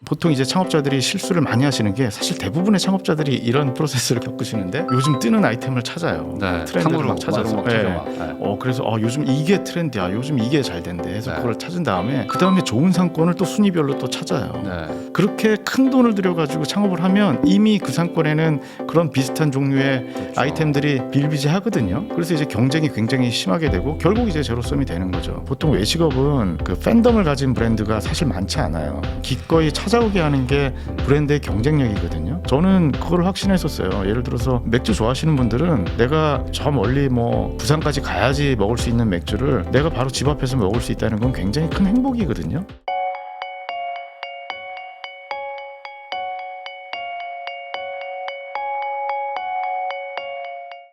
보통 이제 창업자들이 실수를 많이 하시는 게 사실 대부분의 창업자들이 이런 프로세스를 겪으시는데 요즘 뜨는 아이템을 찾아요. 네, 트렌드를 탕후루 막 찾아서. 막 네. 찾아와. 네. 그래서 요즘 이게 트렌드야. 요즘 이게 잘 된대 해서 네. 그걸 찾은 다음에 그 다음에 좋은 상권을 또 순위별로 또 찾아요. 네. 그렇게 큰 돈을 들여가지고 창업을 하면 이미 그 상권에는 그런 비슷한 종류의 그렇죠. 아이템들이 비일비재하거든요. 그래서 이제 경쟁이 굉장히 심하게 되고 결국 이제 제로섬이 되는 거죠. 보통 외식업은 그 팬덤을 가진 브랜드가 사실 많지 않아요. 기꺼이 찾아오게 하는 게 브랜드의 경쟁력이거든요. 저는 그걸 확신했었어요. 예를 들어서 맥주 좋아하시는 분들은 내가 저 멀리 뭐 부산까지 가야지 먹을 수 있는 맥주를 내가 바로 집 앞에서 먹을 수 있다는 건 굉장히 큰 행복이거든요.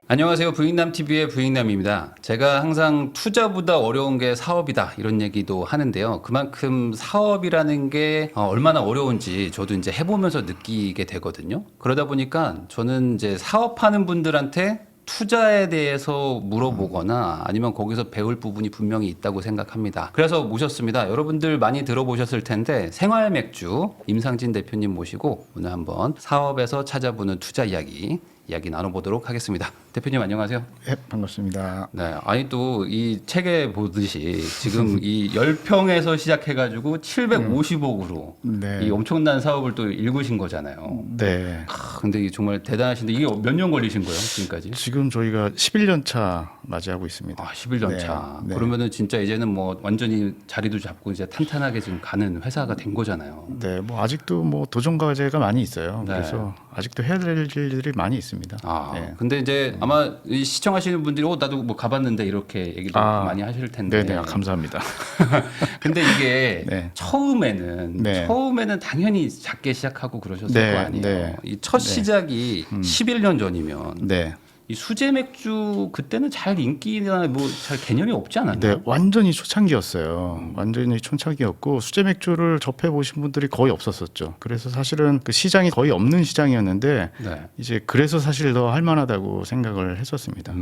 안녕하세요. 부익남TV의 부익남입니다. 제가 항상 투자보다 어려운 게 사업이다 이런 얘기도 하는데요. 그만큼 사업이라는 게 얼마나 어려운지 저도 이제 해보면서 느끼게 되거든요. 그러다 보니까 저는 이제 사업하는 분들한테 투자에 대해서 물어보거나 아니면 거기서 배울 부분이 분명히 있다고 생각합니다. 그래서 모셨습니다. 여러분들 많이 들어보셨을 텐데 생활 맥주 임상진 대표님 모시고 오늘 한번 사업에서 찾아보는 투자 이야기 나눠보도록 하겠습니다. 대표님 안녕하세요. 네, 반갑습니다. 네, 아니 또 이 책에 보듯이 지금 이 10평에서 시작해가지고 750억으로 네. 이 엄청난 사업을 또 일구신 거잖아요. 네. 근데 이게 정말 대단하신데 이게 몇 년 걸리신 거예요 지금까지? 지금 저희가 11년 차 맞이하고 있습니다. 11년 차. 네. 그러면은 진짜 이제는 뭐 완전히 자리도 잡고 이제 탄탄하게 지금 가는 회사가 된 거잖아요. 네, 뭐 아직도 뭐 도전 과제가 많이 있어요. 네. 그래서 아직도 해야 될 일들이 많이 있습니다. 네. 근데 이제 아마 이 시청하시는 분들이 나도 뭐 가봤는데 이렇게 얘기도 많이 하실 텐데. 네, 감사합니다. 근데 이게 네. 처음에는 당연히 작게 시작하고 그러셨을 네, 거 아니에요. 네. 이 첫 시작이 11년 전이면 네. 이 수제 맥주 그때는 잘 인기나 뭐 잘 개념이 없지 않았나요? 네, 완전히 초창기였어요. 완전히 초창기였고 수제 맥주를 접해 보신 분들이 거의 없었었죠. 그래서 사실은 그 시장이 거의 없는 시장이었는데 네. 이제 그래서 사실 더 할만하다고 생각을 했었습니다.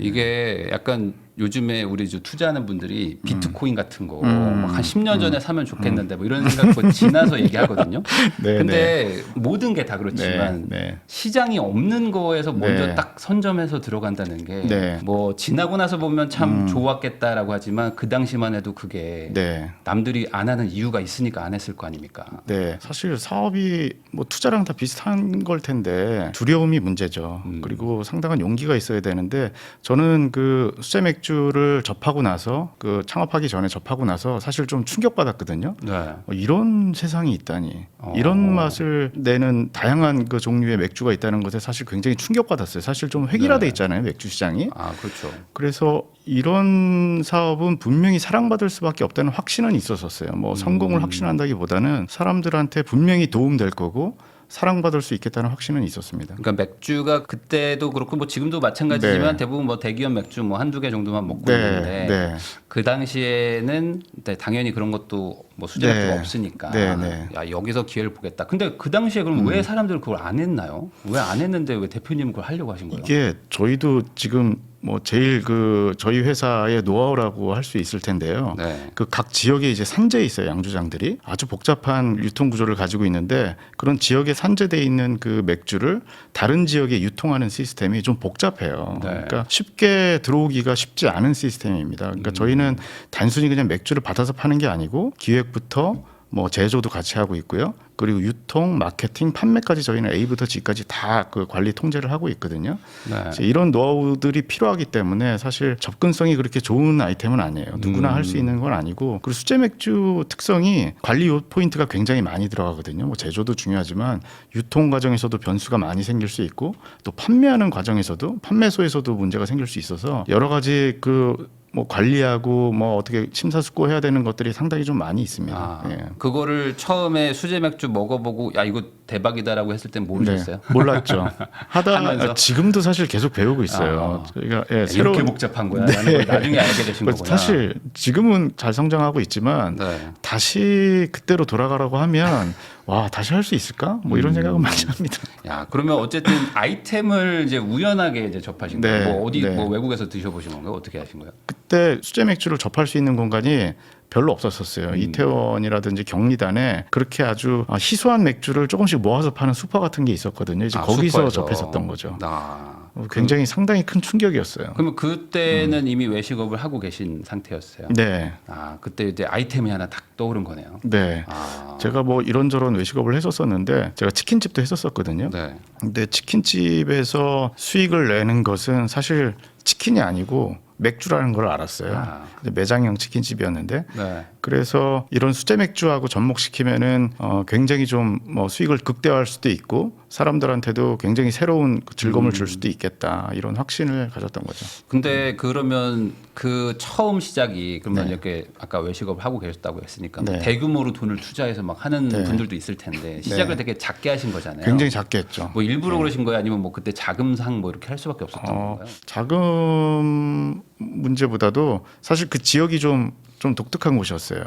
이게 약간 요즘에 우리 이제 투자하는 분들이 비트코인 같은 거 막 한 10년 전에 사면 좋겠는데 뭐 이런 생각 뭐 지나서 얘기하거든요. 네, 근데 모든 게 다 그렇지만 네. 시장이 없는 거에서 먼저 네. 딱 선점해서 들어간다는 게 네. 뭐 지나고 나서 보면 참 좋았겠다라고 하지만 그 당시만 해도 그게 네. 남들이 안 하는 이유가 있으니까 안 했을 거 아닙니까? 네, 사실 사업이 뭐 투자랑 다 비슷한 걸 텐데 두려움이 문제죠. 그리고 상당한 용기가 있어야 되는데 저는 그 수제 맥주를 접하고 나서 그 창업하기 전에 접하고 나서 사실 좀 충격받았거든요. 네. 이런 세상이 있다니, 이런 맛을 내는 다양한 그 종류의 맥주가 있다는 것에 사실 굉장히 충격받았어요. 사실 좀 획일화돼 있잖아요, 맥주 시장이. 그렇죠. 그래서 이런 사업은 분명히 사랑받을 수밖에 없다는 확신은 있었었어요. 뭐 성공을 확신한다기보다는 사람들한테 분명히 도움될 거고 사랑받을 수 있겠다는 확신은 있었습니다. 그러니까 맥주가 그때도 그렇고 뭐 지금도 마찬가지지만 네. 대부분 뭐 대기업 맥주 뭐 한두 개 정도만 먹고 네, 있는데 네. 그 당시에는 당연히 그런 것도 뭐 수제 맥주가 네. 없으니까 네. 야 여기서 기회를 보겠다. 근데 그 당시에 그럼 왜 사람들은 그걸 안 했나요? 왜 안 했는데 왜 대표님은 그걸 하려고 하신 거예요? 이게 저희도 지금 뭐 제일 그 저희 회사의 노하우라고 할 수 있을 텐데요. 네. 그 각 지역에 이제 산재에 있어요. 양조장들이 아주 복잡한 유통 구조를 가지고 있는데 그런 지역에 산재돼 있는 그 맥주를 다른 지역에 유통하는 시스템이 좀 복잡해요. 네. 그러니까 쉽게 들어오기가 쉽지 않은 시스템입니다. 그러니까 저희는 단순히 그냥 맥주를 받아서 파는 게 아니고 기획부터 뭐 제조도 같이 하고 있고요. 그리고 유통, 마케팅, 판매까지 저희는 A부터 G까지 다 그 관리 통제를 하고 있거든요. 네. 이제 이런 노하우들이 필요하기 때문에 사실 접근성이 그렇게 좋은 아이템은 아니에요. 누구나 할 수 있는 건 아니고 그리고 수제 맥주 특성이 관리 포인트가 굉장히 많이 들어가거든요. 뭐 제조도 중요하지만 유통 과정에서도 변수가 많이 생길 수 있고 또 판매하는 과정에서도 판매소에서도 문제가 생길 수 있어서 여러 가지 그 뭐 관리하고 뭐 어떻게 심사숙고해야 되는 것들이 상당히 좀 많이 있습니다. 예. 그거를 처음에 수제 맥주 먹어보고 야 이거 대박이다라고 했을 땐 모르셨어요? 네, 몰랐죠. 하면서? 지금도 사실 계속 배우고 있어요. 저희가 이렇게 복잡한 거야. 라는 걸 나중에 알게 되신 거구나. 사실 지금은 잘 성장하고 있지만 네. 다시 그때로 돌아가라고 하면 와 다시 할 수 있을까? 뭐 이런 생각은 많이 합니다. 야, 그러면 어쨌든 아이템을 이제 우연하게 이제 접하신 거예요. 네, 뭐 어디 네. 뭐 외국에서 드셔보신 건가요? 어떻게 하신 거예요? 그때 수제 맥주를 접할 수 있는 공간이 별로 없었었어요. 이태원이라든지 경리단에 그렇게 아주 희소한 맥주를 조금씩 모아서 파는 슈퍼 같은 게 있었거든요. 이제 거기서 슈퍼에서. 접했었던 거죠. 아, 굉장히 상당히 큰 충격이었어요. 그러면 그때는 이미 외식업을 하고 계신 상태였어요. 네, 아, 그때 이제 아이템이 하나 딱 떠오른 거네요. 네. 아, 제가 뭐 이런저런 외식업을 했었었는데 제가 치킨집도 했었었거든요. 네. 근데 치킨집에서 수익을 내는 것은 사실 치킨이 아니고 맥주라는 걸 알았어요. 아. 근데 매장형 치킨집이었는데 네. 그래서 이런 수제 맥주하고 접목시키면은 굉장히 좀 뭐 수익을 극대화할 수도 있고 사람들한테도 굉장히 새로운 그 즐거움을 줄 수도 있겠다 이런 확신을 가졌던 거죠. 근데 그러면 그 처음 시작이 그러면 네. 이렇게 아까 외식업을 하고 계셨다고 했으니까 뭐 네. 대규모로 돈을 투자해서 막 하는 네. 분들도 있을 텐데 시작을 되게 작게 하신 거잖아요. 굉장히 작게 했죠. 뭐 일부러 그러신 거예요? 아니면 뭐 그때 자금상 뭐 이렇게 할 수밖에 없었던 건가요? 자금 문제보다도 사실 그 지역이 좀 독특한 곳이었어요.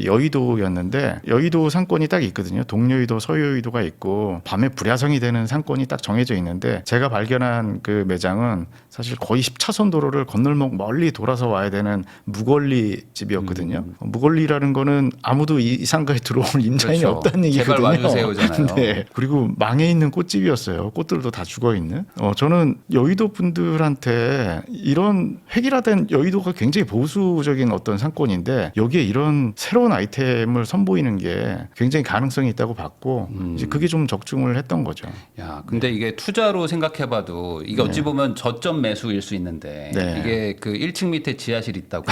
여의도였는데 여의도 상권이 딱 있거든요. 동여의도, 서여의도가 있고 밤에 불야성이 되는 상권이 딱 정해져 있는데 제가 발견한 그 매장은 사실 거의 10차선 도로를 건널목 멀리 돌아서 와야 되는 무걸리 집이었거든요. 무걸리라는 거는 아무도 이 상가에 들어올 임자인이 그렇죠. 없다는 제발 얘기거든요. 와주세요잖아요. 네. 그리고 망해 있는 꽃집이었어요. 꽃들도 다 죽어 있는. 저는 여의도 분들한테 이런 획일화된 여의도가 굉장히 보수적인 어떤 상권인데 여기에 이런 새로운 아이템을 선보이는 게 굉장히 가능성이 있다고 봤고 이제 그게 좀 적중을 했던 거죠. 야, 근데 이게 투자로 생각해봐도 이게 어찌 보면 저점 매수일 수 있는데 네. 이게 그 1층 밑에 지하실 있다고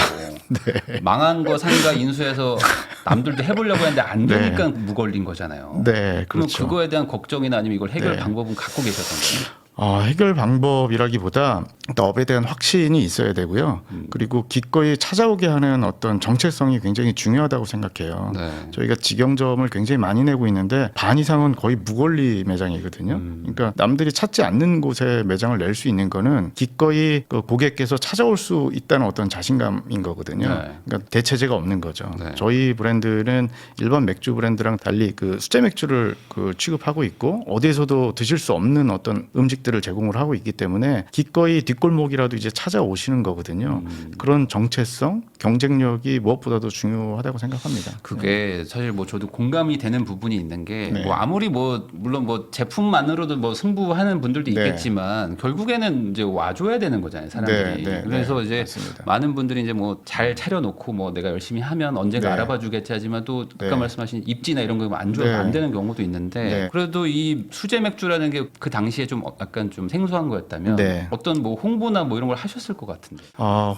망한 거 상가 인수해서 남들도 해보려고 했는데 안 되니까 무걸린 거잖아요. 네, 그러면 그렇죠. 그거에 대한 걱정이나 아니면 이걸 해결 네. 방법은 갖고 계셨던 거예요? 해결 방법이라기보다 일단 업에 대한 확신이 있어야 되고요. 그리고 기꺼이 찾아오게 하는 어떤 정체성이 굉장히 중요하다고 생각해요. 네. 저희가 직영점을 굉장히 많이 내고 있는데 반 이상은 거의 무걸리 매장이거든요. 그러니까 남들이 찾지 않는 곳에 매장을 낼 수 있는 거는 기꺼이 그 고객께서 찾아올 수 있다는 어떤 자신감인 거거든요. 네. 그러니까 대체제가 없는 거죠. 네. 저희 브랜드는 일반 맥주 브랜드랑 달리 그 수제 맥주를 그 취급하고 있고 어디에서도 드실 수 없는 어떤 음식들을 제공을 하고 있기 때문에 기꺼이 뒷골목이라도 이제 찾아오시는 거거든요. 그런 정체성, 경쟁력이 무엇보다도 중요하다고 생각합니다. 그게 사실 뭐 저도 공감이 되는 부분이 있는 게 네. 뭐 아무리 뭐 물론 뭐 제품만으로도 뭐 승부하는 분들도 네. 있겠지만 결국에는 이제 와줘야 되는 거잖아요, 사람들이. 네, 네, 그래서 네, 이제 맞습니다. 많은 분들이 이제 뭐 잘 차려놓고 뭐 내가 열심히 하면 언젠가 네. 알아봐주겠지 하지만 또 아까 네. 말씀하신 입지나 이런 거 안 좋아서 네. 안 되는 경우도 있는데 네. 그래도 이 수제 맥주라는 게 그 당시에 좀 약간 좀 생소한 거였다면 네. 어떤 뭐 홍보나 뭐 이런 걸 하셨을 것 같은데.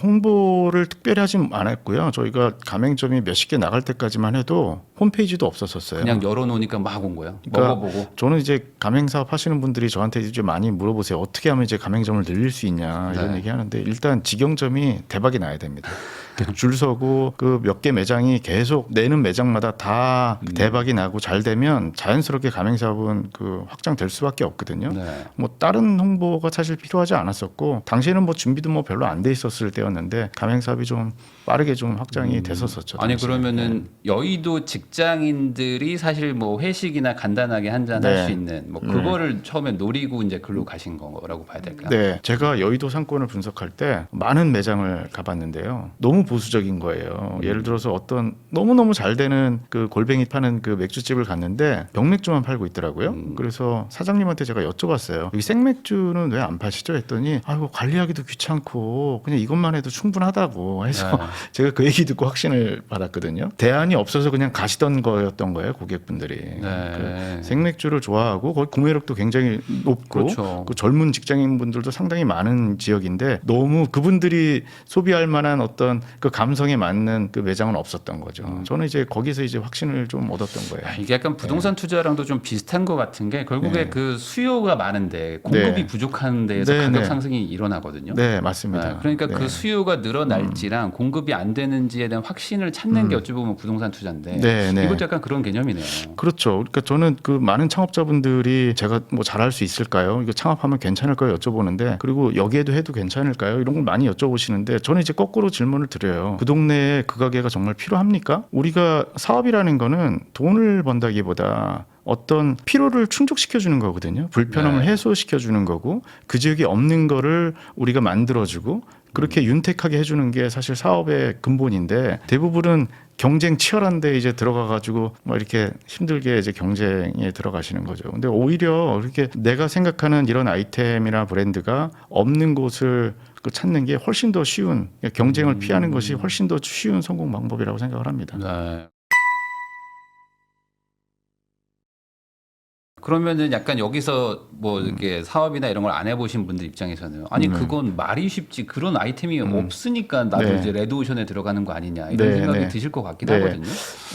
홍보를 특별히 하진 않았고요. 저희가 가맹점이 몇십 개 나갈 때까지만 해도 홈페이지도 없었었어요. 그냥 열어놓으니까 막 온 거예요. 그러니까 먹어보고. 저는 이제 가맹 사업 하시는 분들이 저한테 이제 많이 물어보세요. 어떻게 하면 이제 가맹점을 늘릴 수 있냐 이런 네. 얘기 하는데 일단 직영점이 대박이 나야 됩니다. 줄 서고 그 몇 개 매장이 계속 내는 매장마다 다 대박이 나고 잘 되면 자연스럽게 가맹 사업은 그 확장될 수밖에 없거든요. 네. 뭐 다른 홍보가 사실 필요하지 않았었고 당시에는 뭐 준비도 뭐 별로 안 돼 있었을 때였는데 가맹 사업이 좀 빠르게 좀 확장이 됐었었죠. 아니 당시에. 그러면은 여의도 직장인들이 사실 뭐 회식이나 간단하게 한잔 할 네. 수 있는 뭐 그거를 처음에 노리고 이제 글로 가신 거라고 봐야 될까요? 네, 제가 여의도 상권을 분석할 때 많은 매장을 가봤는데요. 너무 보수적인 거예요. 예를 들어서 어떤 너무너무 잘 되는 그 골뱅이 파는 그 맥주집을 갔는데 병맥주만 팔고 있더라고요. 그래서 사장님한테 제가 여쭤봤어요. 여기 생맥주는 왜 안 파시죠? 했더니 아이고 관리하기도 귀찮고 그냥 이것만 해도 충분하다고 해서 네. 제가 그 얘기 듣고 확신을 받았거든요. 대안이 없어서 그냥 가시던 거였던 거예요, 고객분들이. 네. 그 생맥주를 좋아하고 거기 구매력도 굉장히 높고 그렇죠. 그 젊은 직장인분들도 상당히 많은 지역인데 너무 그분들이 소비할 만한 어떤 그 감성에 맞는 그 매장은 없었던 거죠. 저는 이제 거기서 이제 확신을 좀 얻었던 거예요. 이게 약간 부동산 투자랑도 좀 비슷한 것 같은 게 결국에 네. 그 수요가 많은데 공급이 네. 부족한 데에서 네, 가격 네. 상승이 일어나거든요. 네, 맞습니다. 네, 그러니까 네. 그 수요가 늘어날지랑 공급이 안 되는지에 대한 확신을 찾는 게 어찌 보면 부동산 투자인데 네, 네. 이것도 약간 그런 개념이네요. 그렇죠. 그러니까 저는 그 많은 창업자분들이 제가 뭐 잘할 수 있을까요? 이거 창업하면 괜찮을까요? 여쭤보는데 그리고 여기에도 해도 괜찮을까요? 이런 걸 많이 여쭤보시는데 저는 이제 거꾸로 질문을 드려요. 드려요. 그 동네에 그 가게가 정말 필요합니까? 우리가 사업이라는 거는 돈을 번다기보다 어떤 필요를 충족시켜주는 거거든요. 불편함을 네. 해소시켜주는 거고 그 지역에 없는 거를 우리가 만들어주고 그렇게 윤택하게 해주는 게 사실 사업의 근본인데 대부분은 경쟁 치열한데 이제 들어가가지고 뭐 이렇게 힘들게 이제 경쟁에 들어가시는 거죠. 근데 오히려 이렇게 내가 생각하는 이런 아이템이나 브랜드가 없는 곳을 찾는 게 훨씬 더 쉬운 경쟁을 피하는 것이 훨씬 더 쉬운 성공 방법이라고 생각을 합니다. 네. 그러면은 약간 여기서 뭐 이렇게 사업이나 이런 걸 안 해보신 분들 입장에서는 아니 그건 말이 쉽지 그런 아이템이 없으니까 나도 네. 이제 레드오션에 들어가는 거 아니냐 이런 네, 생각이 네. 드실 것 같긴 네. 하거든요.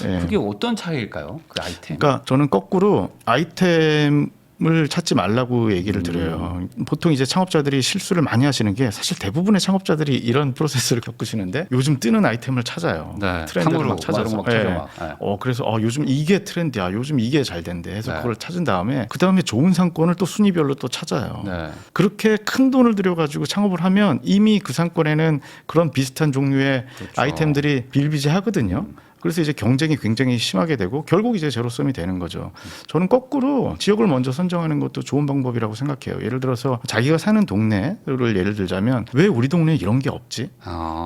네. 그게 어떤 차이일까요? 그 아이템. 그러니까 저는 거꾸로 아이템을 찾지 말라고 얘기를 드려요. 보통 이제 창업자들이 실수를 많이 하시는 게 사실 대부분의 창업자들이 이런 프로세스를 겪으시는데 요즘 뜨는 아이템을 찾아요. 네. 트렌드를 탕후루 막 찾아서. 막 찾아 예. 막. 네. 그래서 요즘 이게 트렌드야. 요즘 이게 잘 된대 해서 네. 그걸 찾은 다음에 그 다음에 좋은 상권을 또 순위별로 또 찾아요. 네. 그렇게 큰 돈을 들여가지고 창업을 하면 이미 그 상권에는 그런 비슷한 종류의 그렇죠. 아이템들이 비일비재하거든요. 그래서 이제 경쟁이 굉장히 심하게 되고 결국 이제 제로섬이 되는 거죠. 저는 거꾸로 지역을 먼저 선정하는 것도 좋은 방법이라고 생각해요. 예를 들어서 자기가 사는 동네를 예를 들자면 왜 우리 동네에 이런 게 없지?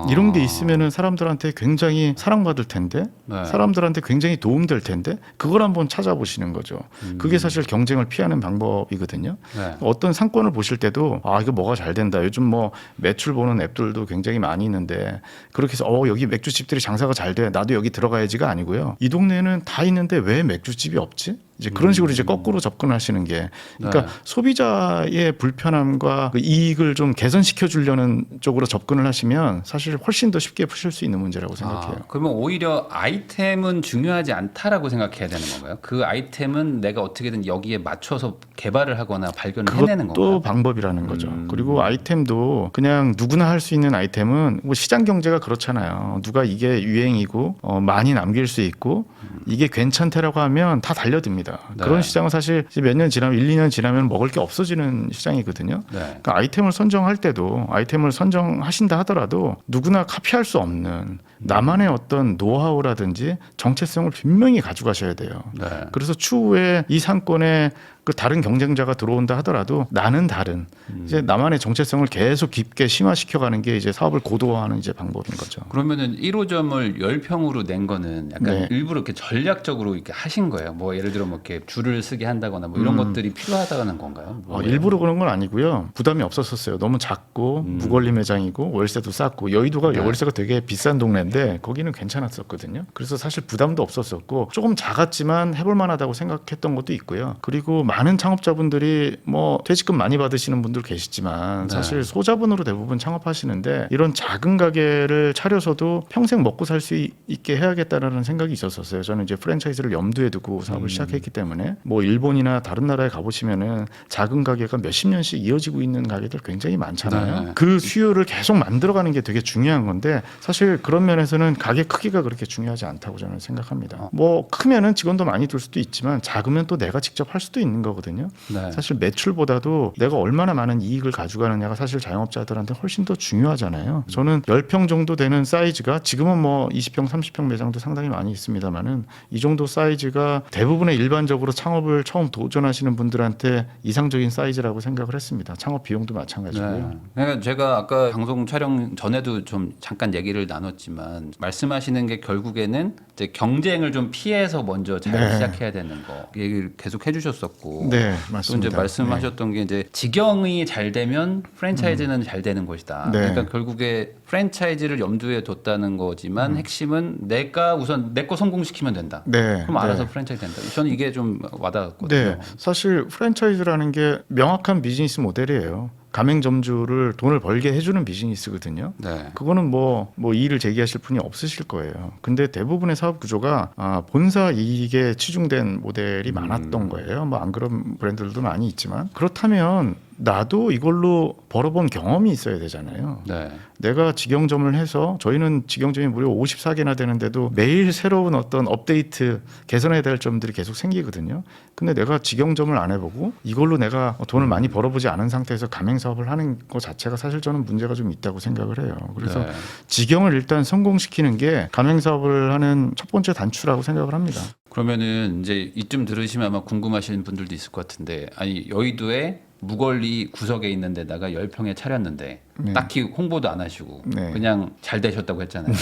이런 게 있으면은 사람들한테 굉장히 사랑받을 텐데 네. 사람들한테 굉장히 도움될 텐데 그걸 한번 찾아보시는 거죠. 그게 사실 경쟁을 피하는 방법이거든요. 네. 어떤 상권을 보실 때도 이거 뭐가 잘 된다. 요즘 뭐 매출 보는 앱들도 굉장히 많이 있는데 그렇게 해서 여기 맥주집들이 장사가 잘 돼. 나도 여기 들어가야지가 아니고요. 이 동네에는 다 있는데 왜 맥주집이 없지? 이제 그런 식으로 이제 거꾸로 접근하시는 게 그러니까 네. 소비자의 불편함과 그 이익을 좀 개선시켜 주려는 쪽으로 접근을 하시면 사실 훨씬 더 쉽게 푸실 수 있는 문제라고 생각해요. 그러면 오히려 아이템은 중요하지 않다라고 생각해야 되는 건가요? 그 아이템은 내가 어떻게든 여기에 맞춰서 개발을 하거나 발견을 해내는 그것도 건가요? 방법이라는 거죠. 그리고 아이템도 그냥 누구나 할 수 있는 아이템은 뭐 시장 경제가 그렇잖아요. 누가 이게 유행이고 많이 남길 수 있고 이게 괜찮다라고 하면 다 달려듭니다. 네. 그런 시장은 사실 몇 년 지나면 1, 2년 지나면 먹을 게 없어지는 시장이거든요. 네. 그러니까 아이템을 선정할 때도 아이템을 선정하신다 하더라도 누구나 카피할 수 없는 나만의 어떤 노하우라든지 정체성을 분명히 가져가셔야 돼요. 네. 그래서 추후에 이 상권에 그 다른 경쟁자가 들어온다 하더라도 나는 다른 이제 나만의 정체성을 계속 깊게 심화시켜가는 게 이제 사업을 고도화하는 이제 방법인 거죠. 그러면은 1호점을 10평으로 낸 거는 약간 네. 일부러 이렇게 전략적으로 이렇게 하신 거예요. 뭐 예를 들어 뭐 이렇게 줄을 쓰게 한다거나 뭐 이런 것들이 필요하다는 건가요? 뭐예요? 일부러 그런 건 아니고요. 부담이 없었었어요. 너무 작고 무걸리 매장이고 월세도 쌌고 여의도가 네. 월세가 되게 비싼 동네인데 거기는 괜찮았었거든요. 그래서 사실 부담도 없었었고 조금 작았지만 해볼 만하다고 생각했던 것도 있고요. 그리고 많은 창업자분들이 뭐 퇴직금 많이 받으시는 분들 계시지만 네. 사실 소자본으로 대부분 창업하시는데 이런 작은 가게를 차려서도 평생 먹고 살 수 있게 해야겠다라는 생각이 있었었어요. 저는 이제 프랜차이즈를 염두에 두고 사업을 시작했기 때문에 뭐 일본이나 다른 나라에 가보시면은 작은 가게가 몇십 년씩 이어지고 있는 가게들 굉장히 많잖아요. 네. 그 수요를 계속 만들어가는 게 되게 중요한 건데 사실 그런 면에서는 가게 크기가 그렇게 중요하지 않다고 저는 생각합니다. 뭐 크면은 직원도 많이 둘 수도 있지만 작으면 또 내가 직접 할 수도 있는 거거든요. 네. 사실 매출보다도 내가 얼마나 많은 이익을 가져가느냐가 사실 자영업자들한테 훨씬 더 중요하잖아요. 저는 10평 정도 되는 사이즈가 지금은 뭐 20평, 30평 매장도 상당히 많이 있습니다만은 이 정도 사이즈가 대부분의 일반적으로 창업을 처음 도전하시는 분들한테 이상적인 사이즈라고 생각을 했습니다. 창업 비용도 마찬가지고요. 네. 그러니까 제가 아까 방송 촬영 전에도 좀 잠깐 얘기를 나눴지만 말씀하시는 게 결국에는 이제 경쟁을 좀 피해서 먼저 잘 네. 시작해야 되는 거 얘기를 계속 해주셨었고 네, 또 맞습니다. 이제 말씀하셨던 게 이제 직영이 잘 되면 프랜차이즈는 잘 되는 것이다. 네. 그러니까 결국에 프랜차이즈를 염두에 뒀다는 거지만 핵심은 내가 우선 내 거 성공시키면 된다. 네. 그럼 알아서 네. 프랜차이즈 된다. 저는 이게 좀 와닿았거든요. 네, 사실 프랜차이즈라는 게 명확한 비즈니스 모델이에요. 가맹점주를 돈을 벌게 해주는 비즈니스거든요. 네. 그거는 뭐 이의를 제기하실 분이 없으실 거예요. 근데 대부분의 사업 구조가 본사 이익에 치중된 모델이 많았던 거예요. 뭐 안 그런 브랜드들도 많이 있지만 그렇다면 나도 이걸로 벌어본 경험이 있어야 되잖아요. 네. 내가 직영점을 해서 저희는 직영점이 무려 54개나 되는데도 매일 새로운 어떤 업데이트 개선해야 될 점들이 계속 생기거든요. 근데 내가 직영점을 안 해보고 이걸로 내가 돈을 많이 벌어보지 않은 상태에서 가맹 사업을 하는 것 자체가 사실 저는 문제가 좀 있다고 생각을 해요. 그래서 네. 직영을 일단 성공시키는 게 가맹 사업을 하는 첫 번째 단추라고 생각을 합니다. 그러면은 이제 이쯤 들으시면 아마 궁금하신 분들도 있을 것 같은데, 아니 여의도에 무걸리 구석에 있는 데다가 10평에 차렸는데 네. 딱히 홍보도 안 하시고 네. 그냥 잘 되셨다고 했잖아요.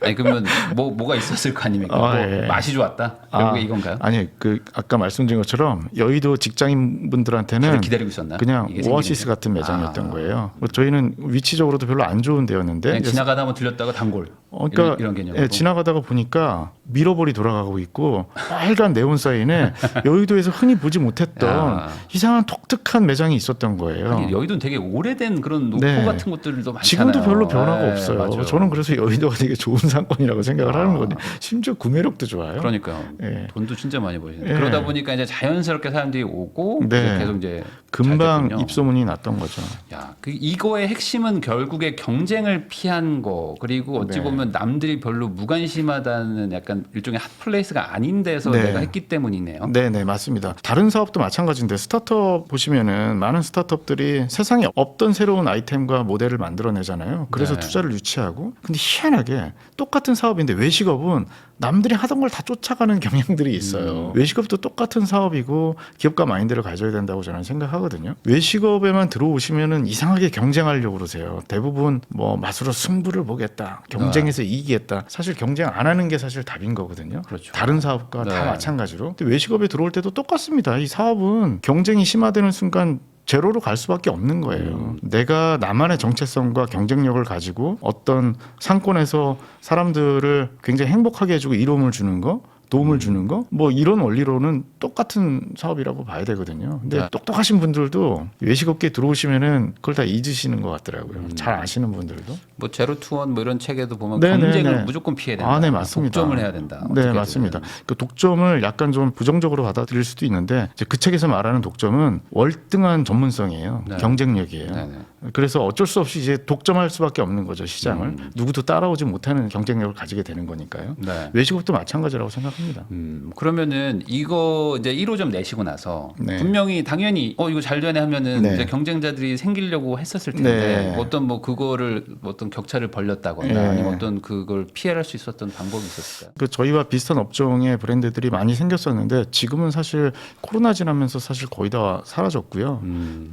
아니 그러면 뭐가 있었을 거 아닙니까? 예. 맛이 좋았다. 결국에 이건가요? 아니 그 아까 말씀드린 것처럼 여의도 직장인분들한테는 다들 기다리고 있었나? 그냥 이게 오아시스 생기는 같은 매장이었던 아. 거예요. 저희는 위치적으로도 별로 안 좋은 데였는데 그냥 지나가다 한번 들렸다가 단골. 그러니까 이런 개념으로. 예, 지나가다가 보니까 미러볼이 돌아가고 있고 빨간 네온 사인에 여의도에서 흔히 보지 못했던 야. 이상한 독특한 매장이 있었던 거예요. 아니, 여의도는 되게 오래된 그런 노포 네. 같은 것들도 많잖아요. 지금도 별로 변화가 네, 없어요. 맞아요. 저는 그래서 여의도가 되게 좋은 상권이라고 생각을 하는 거거든요. 심지어 구매력도 좋아요. 그러니까요. 예. 돈도 진짜 많이 버시네. 예. 그러다 보니까 이제 자연스럽게 사람들이 오고 네. 이제 계속 이제 금방 잘 됐군요. 입소문이 났던 거죠. 야, 이거의 핵심은 결국에 경쟁을 피한 거, 그리고 어찌 네. 보면 남들이 별로 무관심하다는 약간 일종의 핫플레이스가 아닌 데서 네. 내가 했기 때문이네요. 네, 맞습니다. 다른 사업도 마찬가지인데 스타트업 보시면은 많은 스타트업들이 세상에 없던 새로운 아이템과 모델을 만들어내잖아요. 그래서 네. 투자를 유치하고. 근데 희한하게 똑같은 사업인데 외식업은 남들이 하던 걸 다 쫓아가는 경향들이 있어요. 외식업도 똑같은 사업이고 기업가 마인드를 가져야 된다고 저는 생각하거든요. 외식업에만 들어오시면은 이상하게 경쟁하려고 그러세요. 대부분 뭐 맛으로 승부를 보겠다, 경쟁에서 이기겠다. 사실 경쟁 안 하는 게 사실 답인 거거든요. 그렇죠. 다른 사업과 다 네. 마찬가지로. 근데 외식업에 들어올 때도 똑같습니다. 이 사업은 경쟁이 심화되는 순간 제로로 갈 수밖에 없는 거예요. 내가 나만의 정체성과 경쟁력을 가지고 어떤 상권에서 사람들을 굉장히 행복하게 해주고 이로움을 주는 거, 도움을 주는 거, 뭐 이런 원리로는 똑같은 사업이라고 봐야 되거든요. 근데 네. 똑똑하신 분들도 외식업계에 들어오시면은 그걸 다 잊으시는 것 같더라고요. 잘 아시는 분들도. 뭐 제로 투원 뭐 이런 책에도 보면 네, 경쟁을 네, 네. 무조건 피해야 된다. 네, 맞습니다. 독점을 해야 된다. 네, 어떻게든. 맞습니다. 그 독점을 약간 좀 부정적으로 받아들일 수도 있는데 이제 그 책에서 말하는 독점은 월등한 전문성이에요. 네. 경쟁력이에요. 네, 네. 그래서 어쩔 수 없이 이제 독점할 수밖에 없는 거죠, 시장을. 누구도 따라오지 못하는 경쟁력을 가지게 되는 거니까요. 네. 외식업도 마찬가지라고 생각합니다. 그러면은 이거 이제 1호점 내시고 나서 네. 분명히 당연히 이거 잘 되네 하면은 네. 이제 경쟁자들이 생기려고 했었을 텐데 네. 어떤 뭐 그거를 어떤 격차를 벌렸다거나 네. 아니면 어떤 그걸 피해갈 수 있었던 방법이 있었을까요? 그 저희와 비슷한 업종의 브랜드들이 많이 생겼었는데 지금은 사실 코로나 지나면서 사실 거의 다 사라졌고요.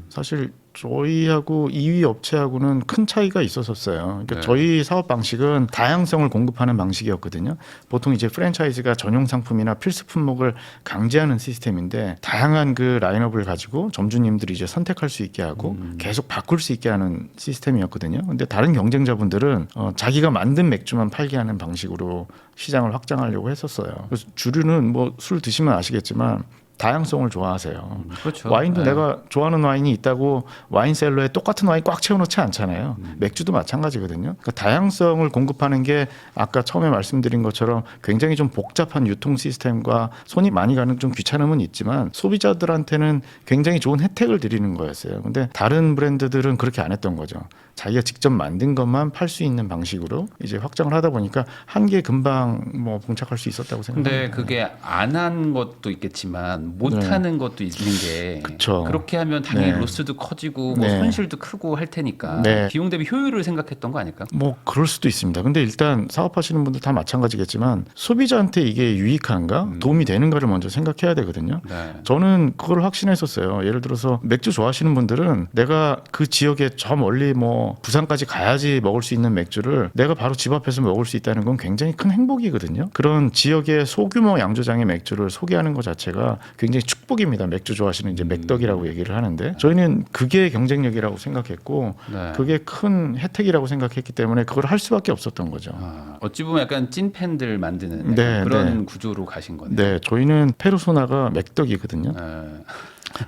사실 저희하고 2위 업체하고는 큰 차이가 있었어요. 그러니까 네. 저희 사업 방식은 다양성을 공급하는 방식이었거든요. 보통 이제 프랜차이즈가 전용 상품이나 필수 품목을 강제하는 시스템인데 다양한 그 라인업을 가지고 점주님들이 이제 선택할 수 있게 하고 계속 바꿀 수 있게 하는 시스템이었거든요. 근데 다른 경쟁자분들은 자기가 만든 맥주만 팔게 하는 방식으로 시장을 확장하려고 했었어요. 그래서 주류는 뭐 술 드시면 아시겠지만 다양성을 좋아하세요. 그렇죠. 와인도 네. 내가 좋아하는 와인이 있다고 와인셀러에 똑같은 와인 꽉 채워놓지 않잖아요. 맥주도 마찬가지거든요. 그러니까 다양성을 공급하는 게 아까 처음에 말씀드린 것처럼 굉장히 좀 복잡한 유통 시스템과 손이 많이 가는 좀 귀찮음은 있지만 소비자들한테는 굉장히 좋은 혜택을 드리는 거였어요. 근데 다른 브랜드들은 그렇게 안 했던 거죠. 자기가 직접 만든 것만 팔 수 있는 방식으로 이제 확장을 하다 보니까 한계에 금방 뭐 봉착할 수 있었다고 생각합니다. 근데 그게 안 한 것도 있겠지만 못 하는 것도 있는 게 그쵸. 그렇게 하면 당연히 네. 로스도 커지고 뭐 네. 손실도 크고 할 테니까 네. 비용 대비 효율을 생각했던 거 아닐까? 뭐 그럴 수도 있습니다. 근데 일단 사업하시는 분들 다 마찬가지겠지만 소비자한테 이게 유익한가 도움이 되는가를 먼저 생각해야 되거든요. 네. 저는 그걸 확신했었어요. 예를 들어서 맥주 좋아하시는 분들은 내가 그 지역에 저 멀리 뭐 부산까지 가야지 먹을 수 있는 맥주를 내가 바로 집 앞에서 먹을 수 있다는 건 굉장히 큰 행복이거든요. 그런 지역의 소규모 양조장의 맥주를 소개하는 것 자체가 굉장히 축복입니다. 맥주 좋아하시는 이제 맥덕이라고 얘기를 하는데 저희는 그게 경쟁력이라고 생각했고 네. 그게 큰 혜택이라고 생각했기 때문에 그걸 할 수밖에 없었던 거죠. 어찌 보면 약간 찐팬들 만드는 네, 그런 네. 구조로 가신 거네요. 네, 저희는 페르소나가 맥덕이거든요. 네.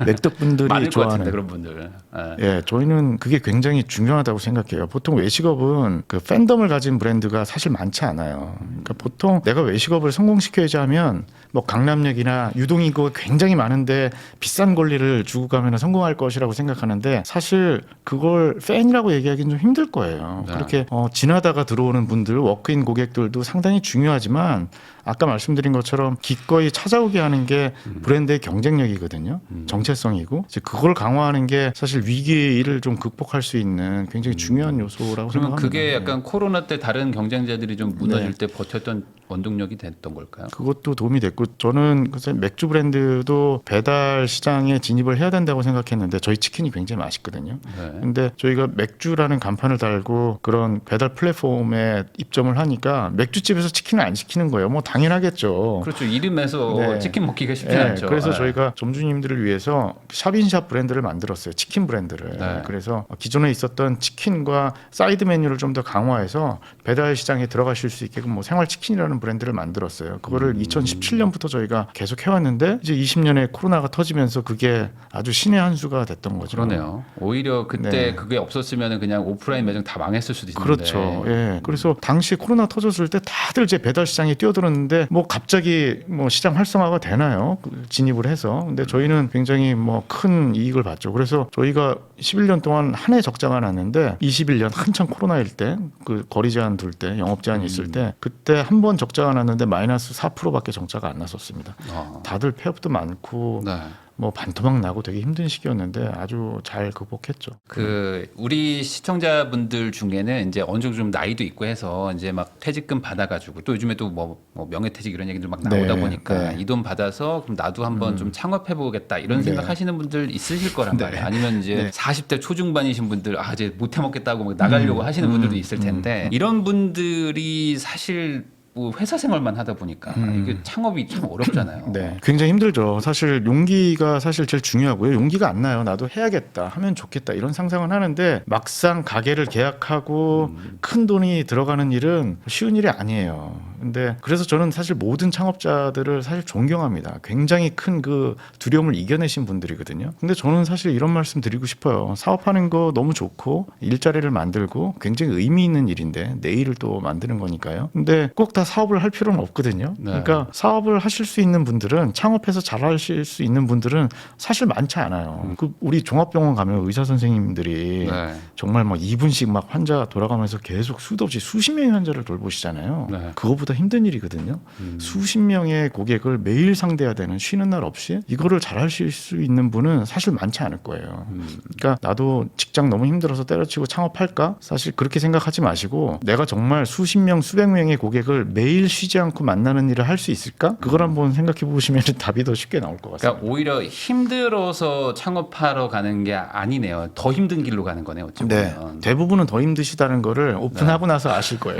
맥덕 분들이 많을 것 같은데 좋아하는. 그런 분들. 예. 예, 저희는 그게 굉장히 중요하다고 생각해요. 보통 외식업은 그 팬덤을 가진 브랜드가 사실 많지 않아요. 그러니까 보통 내가 외식업을 성공시켜야지 하면 뭐 강남역이나 유동인구가 굉장히 많은데 비싼 권리를 주고 가면 성공할 것이라고 생각하는데 사실 그걸 팬이라고 얘기하기는 좀 힘들 거예요. 네. 그렇게 지나다가 들어오는 분들, 워크인 고객들도 상당히 중요하지만 아까 말씀드린 것처럼 기꺼이 찾아오게 하는 게 브랜드의 경쟁력이거든요. 정체성이고 이제 그걸 강화하는 게 사실 위기를 좀 극복할 수 있는 굉장히 중요한 요소라고 그러면 생각합니다. 그게 약간 코로나 때 다른 경쟁자들이 좀 무너질 네. 때 버텼던 원동력이 됐던 걸까요? 그것도 도움이 됐고 저는 그래서 맥주 브랜드도 배달 시장에 진입을 해야 된다고 생각했는데 저희 치킨이 굉장히 맛있거든요. 네. 근데 저희가 맥주라는 간판을 달고 그런 배달 플랫폼에 입점을 하니까 맥주집에서 치킨을 안 시키는 거예요. 뭐 당연하겠죠. 그렇죠. 이름에서 네. 치킨 먹기가 쉽지 네, 않죠. 그래서 네. 저희가 점주님들을 위해서 샵인샵 브랜드를 만들었어요. 치킨 브랜드를. 네. 그래서 기존에 있었던 치킨과 사이드 메뉴를 좀 더 강화해서 배달 시장에 들어가실 수 있게끔 뭐 생활치킨이라는 브랜드를 만들었어요. 그거를 2017년부터 저희가 계속 해왔는데 이제 20년에 코로나가 터지면서 그게 아주 신의 한 수가 됐던 거죠. 그러네요. 오히려 그때 네. 그게 없었으면 그냥 오프라인 매장 다 망했을 수도 있는데. 그렇죠. 예. 그래서 당시 코로나 터졌을 때 다들 이제 배달 시장에 뛰어들었는데 뭐 갑자기 뭐 시장 활성화가 되나요? 진입을 해서. 근데 저희는 굉장히 뭐 큰 이익을 봤죠. 그래서 저희가 11년 동안 한 해 적자가 났는데 21년 한창 코로나일 때 그 거리 제한 둘 때 영업 제한이 있을 때 그때 한 번 적자가 났는데 마이너스 4%밖에 적자가 안 났었습니다. 다들 폐업도 많고 네. 뭐 반토막 나고 되게 힘든 시기였는데 아주 잘 극복했죠. 그 우리 시청자분들 중에는 이제 어느 정도 좀 나이도 있고 해서 이제 막 퇴직금 받아가지고 또 요즘에 또 뭐 명예퇴직 이런 얘기들 막 나오다 네, 보니까 네. 이 돈 받아서 그럼 나도 한번 좀 창업해보겠다 이런 네. 생각하시는 분들 있으실 거란 네. 말이에요. 아니면 이제 네. 40대 초중반이신 분들 이제 못해 먹겠다고 막 나가려고 하시는 분들도 있을 텐데 이런 분들이 사실 뭐 회사 생활만 하다 보니까 이게 창업이 참 어렵잖아요. 네, 굉장히 힘들죠. 사실 용기가 사실 제일 중요하고요. 용기가 안 나요. 나도 해야겠다, 하면 좋겠다 이런 상상은 하는데 막상 가게를 계약하고 큰 돈이 들어가는 일은 쉬운 일이 아니에요. 근데 그래서 저는 사실 모든 창업자들을 사실 존경합니다. 굉장히 큰 그 두려움을 이겨내신 분들이거든요. 근데 저는 사실 이런 말씀 드리고 싶어요. 사업하는 거 너무 좋고 일자리를 만들고 굉장히 의미 있는 일인데 내일을 또 만드는 거니까요. 근데 꼭 다 사업을 할 필요는 없거든요. 네. 그러니까 사업을 하실 수 있는 분들은 창업해서 잘하실 수 있는 분들은 사실 많지 않아요. 그 우리 종합병원 가면 의사 선생님들이 네. 정말 막 2분씩 막 환자 돌아가면서 계속 수도 없이 수십 명의 환자를 돌보시잖아요. 네. 그거보다 힘든 일이거든요. 수십 명의 고객을 매일 상대해야 되는 쉬는 날 없이 이거를 잘하실 수 있는 분은 사실 많지 않을 거예요. 그러니까 나도 직장 너무 힘들어서 때려치고 창업할까? 사실 그렇게 생각하지 마시고 내가 정말 수십 명, 수백 명의 고객을 매일 쉬지 않고 만나는 일을 할 수 있을까? 그걸 한번 생각해 보시면 답이 더 쉽게 나올 것 같습니다. 그러니까 오히려 힘들어서 창업하러 가는 게 아니네요. 더 힘든 길로 가는 거네요. 어찌 네, 보면. 대부분은 더 힘드시다는 거를 오픈하고 나서 아실 거예요.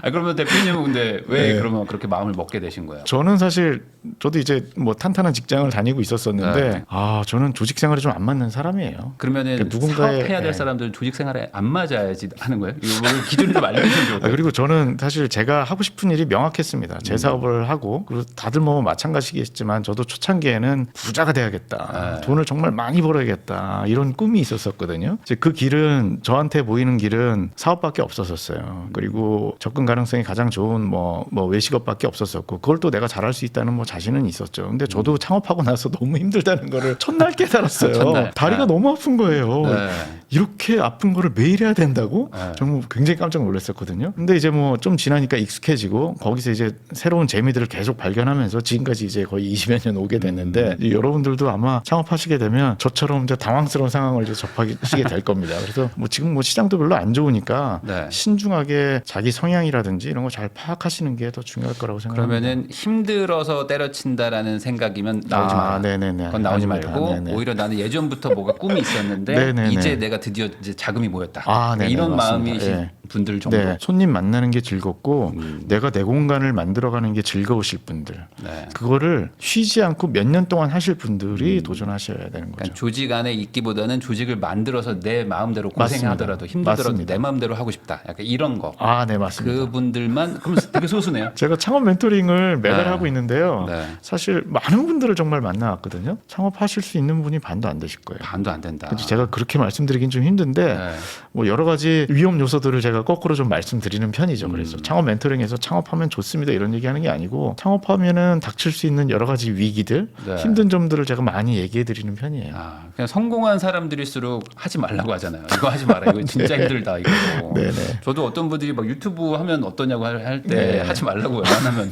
그러면 대표님은 근데 왜 네. 그러면 그렇게 마음을 먹게 되신 거예요? 저는 사실 저도 이제 뭐 탄탄한 직장을 다니고 있었었는데 네. 저는 조직 생활이 좀 안 맞는 사람이에요. 그러면 그러니까 누군가의- 사업해야 될 네. 사람들은 조직 생활에 안 맞아야지 하는 거예요? 이거 뭐 기준을 좀 알려주시면 좋을 것 그리고 저는 사실 제가 하고 싶은 일이 명확했습니다. 제 사업을 하고 그리고 다들 뭐 마찬가지겠지만 저도 초창기에는 부자가 돼야겠다. 네. 돈을 정말 많이 벌어야겠다. 이런 꿈이 있었었거든요. 이제 그 길은 저한테 보이는 길은 사업밖에 없었었어요. 그리고 접근 가능성이 가장 좋은 뭐 외식업밖에 없었었고 그걸 또 내가 잘할 수 있다는 뭐 자신은 있었죠. 근데 저도 창업하고 나서 너무 힘들다는 거를 첫날 깨달았어요. 첫날. 다리가 네. 너무 아픈 거예요. 네. 이렇게 아픈 거를 매일 해야 된다고? 네. 정말 굉장히 깜짝 놀랐었거든요. 근데 이제 뭐 좀 지나니까 익숙해지고 거기서 이제 새로운 재미들을 계속 발견하면서 지금까지 이제 거의 20여 년 오게 됐는데 여러분들도 아마 창업하시게 되면 저처럼 이제 당황스러운 상황을 이제 접하시게 될 겁니다. 그래서 뭐 지금 뭐 시장도 별로 안 좋으니까 네. 신중하게 자기 성향이라든지 이런 거 잘 파악하시는 게 더 중요할 거라고 생각합니다. 그러면은 힘들어서 때려친다라는 생각이면 나오지 마라. 네네네. 그건 나오지 아닙니다. 말고 네네. 오히려 나는 예전부터 뭐가 꿈이 있었는데 네네네. 이제 내가 드디어 이제 자금이 모였다. 네네, 이런 맞습니다. 마음이신 예. 분들 정도. 네, 손님 만나는 게 즐겁고 내가 내 공간을 만들어가는 게 즐거우실 분들. 네. 그거를 쉬지 않고 몇 년 동안 하실 분들이 도전하셔야 되는 거죠. 그러니까 조직 안에 있기보다는 조직을 만들어서 내 마음대로 고생하더라도 힘들더라도 맞습니다. 내 마음대로 하고 싶다. 약간 이런 거. 아, 네, 맞습니다. 그분들만 그럼 되게 소수네요. 제가 창업 멘토링을 매달 네. 하고 있는데요. 네. 사실 많은 분들을 정말 만나왔거든요. 창업하실 수 있는 분이 반도 안 되실 거예요. 반도 안 된다. 그래서 제가 그렇게 말씀드리긴 좀 힘든데 네. 뭐 여러 가지 위험 요소들을 제가 거꾸로 좀 말씀드리는 편이죠. 그래서 창업 멘토링에서 창업하면 좋습니다 이런 얘기하는 게 아니고 창업하면은 닥칠 수 있는 여러 가지 위기들, 네. 힘든 점들을 제가 많이 얘기해드리는 편이에요. 아, 그냥 성공한 사람들일수록 하지 말라고 하잖아요. 이거 하지 마라. 이거 진짜 힘들다. 이거. 네네. 저도 어떤 분들이 막 유튜브 하면 어떠냐고 할 때 네. 하지 말라고 웬만하면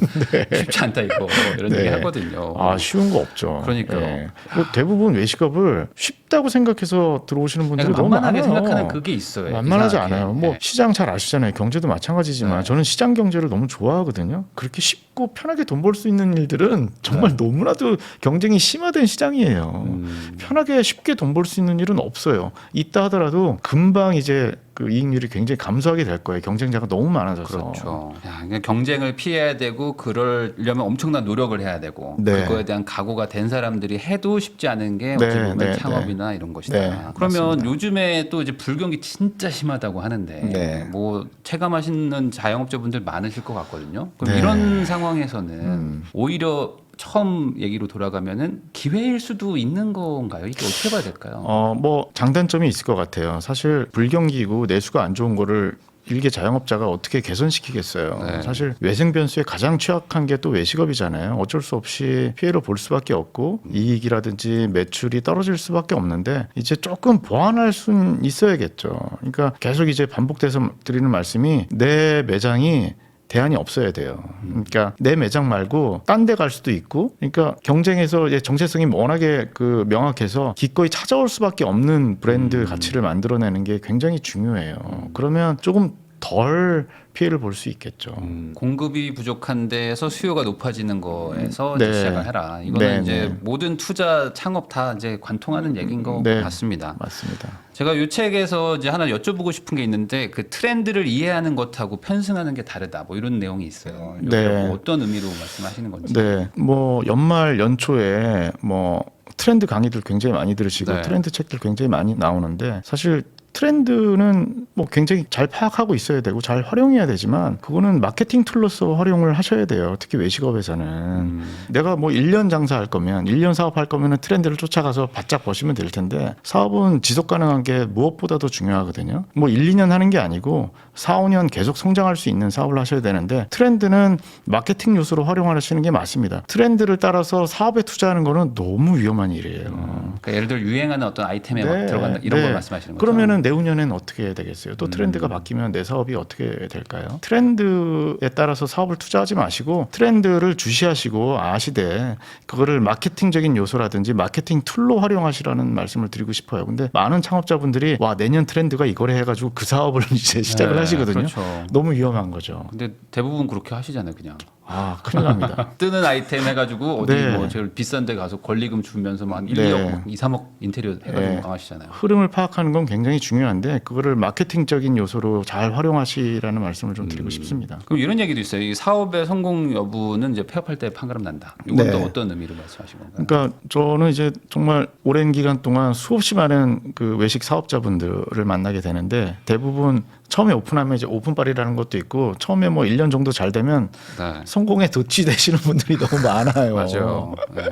쉽지 않다 이거 이런 네. 얘기 하거든요. 아, 쉬운 거 없죠. 그러니까요. 네. 대부분 외식업을 쉽다고 생각해서 들어오시는 분들이 그러니까 너무 만만하게 많아요. 생각하는 그게 있어요. 만만하지 이상하게. 않아요. 뭐 네. 시장 잘 아시잖아요. 경제도 마찬가지지만 네. 저는 시장 경제를 너무 좋아하거든요. 그렇게 쉽고 편하게 돈 벌 수 있는 일들은 정말 너무나도 경쟁이 심화된 시장이에요. 편하게 쉽게 돈 벌 수 있는 일은 없어요. 있다 하더라도 금방 이제 그 이익률이 굉장히 감소하게 될 거예요. 경쟁자가 너무 많아져서. 그렇죠. 야, 그러니까 경쟁을 피해야 되고 그러려면 엄청난 노력을 해야 되고 네. 그거에 대한 각오가 된 사람들이 해도 쉽지 않은 게 네, 어찌 보면 네, 창업이나 이런 것이다. 네, 그러면 맞습니다. 요즘에 또 이제 불경기 진짜 심하다고 하는데 네. 뭐 체감하시는 자영업자분들 많으실 것 같거든요. 그럼 네. 이런 상황에서는 오히려 처음 얘기로 돌아가면은 기회일 수도 있는 건가요? 이게 어떻게 봐야 될까요? 뭐 장단점이 있을 것 같아요. 사실 불경기고 내수가 안 좋은 거를 일개 자영업자가 어떻게 개선시키겠어요. 네. 사실 외생 변수에 가장 취약한 게 또 외식업이잖아요. 어쩔 수 없이 피해를 볼 수밖에 없고 이익이라든지 매출이 떨어질 수밖에 없는데 이제 조금 보완할 수는 있어야겠죠. 그러니까 계속 이제 반복돼서 드리는 말씀이 내 매장이 대안이 없어야 돼요. 그러니까 내 매장 말고 딴 데 갈 수도 있고, 그러니까 경쟁에서 이제 정체성이 워낙에 그 명확해서 기꺼이 찾아올 수밖에 없는 브랜드 가치를 만들어내는 게 굉장히 중요해요. 그러면 조금 덜 피해를 볼 수 있겠죠. 공급이 부족한 데에서 수요가 높아지는 거에서 네. 이제 시작을 해라. 이거는 네, 이제 네. 모든 투자 창업 다 이제 관통하는 얘기인 것 네. 같습니다. 맞습니다. 제가 이 책에서 이제 하나 여쭤보고 싶은 게 있는데 그 트렌드를 이해하는 것하고 편승하는 게 다르다. 뭐 이런 내용이 있어요. 이게 네. 뭐 어떤 의미로 말씀하시는 건지. 네, 뭐 연말 연초에 뭐 트렌드 강의들 굉장히 많이 들으시고 네. 트렌드 책들 굉장히 많이 나오는데 사실 트렌드는 뭐 굉장히 잘 파악하고 있어야 되고 잘 활용해야 되지만 그거는 마케팅 툴로서 활용을 하셔야 돼요. 특히 외식업에서는 내가 뭐 1년 장사할 거면 1년 사업할 거면은 트렌드를 쫓아가서 바짝 버시면 될 텐데 사업은 지속 가능한 게 무엇보다도 중요하거든요. 뭐 1, 2년 하는 게 아니고 4, 5년 계속 성장할 수 있는 사업을 하셔야 되는데 트렌드는 마케팅 요소로 활용하시는 게 맞습니다. 트렌드를 따라서 사업에 투자하는 거는 너무 위험한 일이에요. 그러니까 예를 들어 유행하는 어떤 아이템에 네, 막 들어간다 이런 네. 걸 말씀하시는 거죠. 그러면은 내후년에는 어떻게 해야 되겠어요? 또 트렌드가 바뀌면 내 사업이 어떻게 될까요? 트렌드에 따라서 사업을 투자하지 마시고 트렌드를 주시하시고 아시되 그거를 마케팅적인 요소라든지 마케팅 툴로 활용하시라는 말씀을 드리고 싶어요. 근데 많은 창업자분들이 와 내년 트렌드가 이거래 해가지고 그 사업을 이제 시작을 네, 하시거든요. 그렇죠. 너무 위험한 거죠. 근데 대부분 그렇게 하시잖아요, 그냥. 아 큰일 납니다. 뜨는 아이템 해가지고 어디 네. 뭐 제일 비싼 데 가서 권리금 주면서 막 1, 네. 2억, 2, 3억 인테리어 해가지고 네. 강하시잖아요. 흐름을 파악하는 건 굉장히 중요한데 그거를 마케팅적인 요소로 잘 활용하시라는 말씀을 좀 드리고 싶습니다. 그럼 이런 얘기도 있어요. 이 사업의 성공 여부는 이제 폐업할 때 판가름 난다. 이건 네. 또 어떤 의미로 말씀하신 건가요? 그러니까 저는 이제 정말 오랜 기간 동안 수없이 많은 그 외식 사업자분들을 만나게 되는데 대부분 처음에 오픈하면 이제 오픈빨이라는 것도 있고 처음에 뭐 1년 정도 잘 되면 네. 성공에 도취되시는 분들이 너무 많아요. 맞아요. 네.